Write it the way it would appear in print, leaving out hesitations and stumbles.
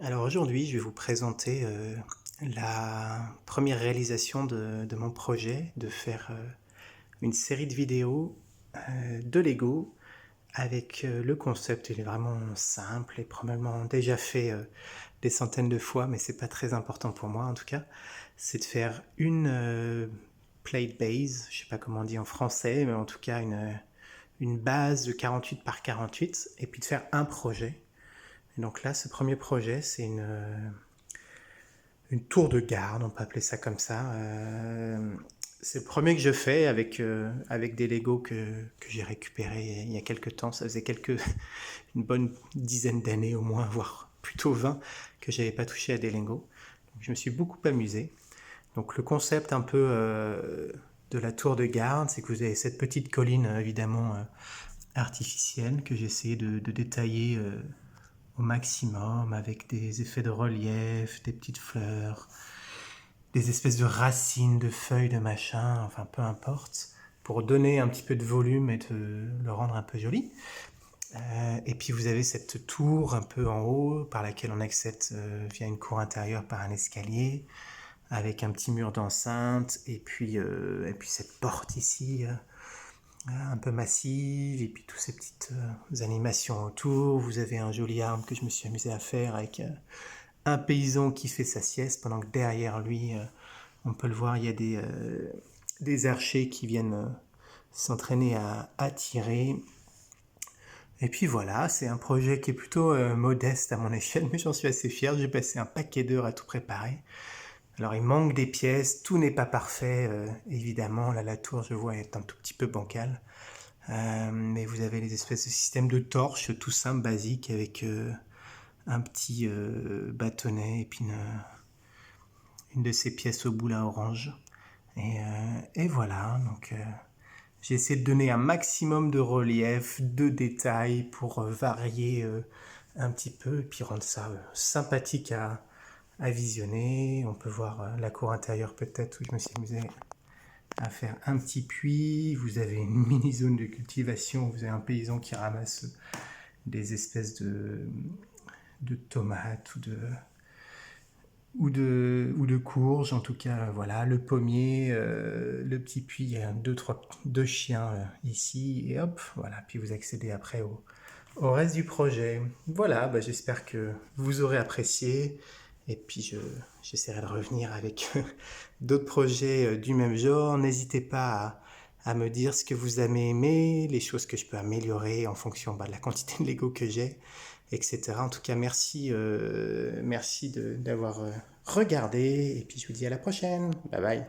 Alors aujourd'hui, je vais vous présenter la première réalisation de mon projet, de faire une série de vidéos de Lego avec le concept. Il est vraiment simple et probablement déjà fait des centaines de fois, mais c'est pas très important pour moi en tout cas. C'est de faire une plate base, je sais pas comment on dit en français, mais en tout cas une base de 48 par 48 et puis de faire un projet. Et donc là, ce premier projet, c'est une tour de garde, on peut appeler ça comme ça. C'est le premier que je fais avec des Lego que j'ai récupérés il y a quelques temps. Ça faisait une bonne dizaine d'années au moins, voire plutôt 20, que j'avais pas touché à des Lego. Donc, je me suis beaucoup amusé. Donc le concept un peu de la tour de garde, c'est que vous avez cette petite colline évidemment artificielle que j'ai essayé de détailler au maximum avec des effets de relief, des petites fleurs, des espèces de racines, de feuilles, de machin, enfin peu importe, pour donner un petit peu de volume et de le rendre un peu joli. Et puis vous avez cette tour un peu en haut par laquelle on accède via une cour intérieure par un escalier avec un petit mur d'enceinte et puis cette porte ici un peu massive et puis toutes ces petites animations autour. Vous avez un joli arbre que je me suis amusé à faire avec un paysan qui fait sa sieste pendant que derrière lui, on peut le voir, il y a des archers qui viennent s'entraîner à tirer. Et puis voilà, c'est un projet qui est plutôt modeste à mon échelle, mais j'en suis assez fier. J'ai passé un paquet d'heures à tout préparer. Alors il manque des pièces, tout n'est pas parfait, évidemment. Là, la tour, je vois, est un tout petit peu bancale. Mais vous avez les espèces de systèmes de torches, tout simple, basique, avec un petit bâtonnet et puis une de ces pièces au bout là orange. Et voilà, donc j'ai essayé de donner un maximum de relief, de détails pour varier un petit peu et puis rendre ça sympathique à visionner. On peut voir la cour intérieure peut-être où je me suis amusé à faire un petit puits. Vous avez une mini zone de cultivation. Vous avez un paysan qui ramasse des espèces de tomates ou de courges. En tout cas, voilà, le pommier, le petit puits. Il y a deux chiens ici et hop, voilà. Puis vous accédez après au reste du projet. Voilà, bah, j'espère que vous aurez apprécié. Et puis j'essaierai de revenir avec d'autres projets du même genre. N'hésitez pas à me dire ce que vous avez aimé, les choses que je peux améliorer en fonction de la quantité de Lego que j'ai, etc. En tout cas, merci d'avoir regardé. Et puis je vous dis à la prochaine. Bye bye.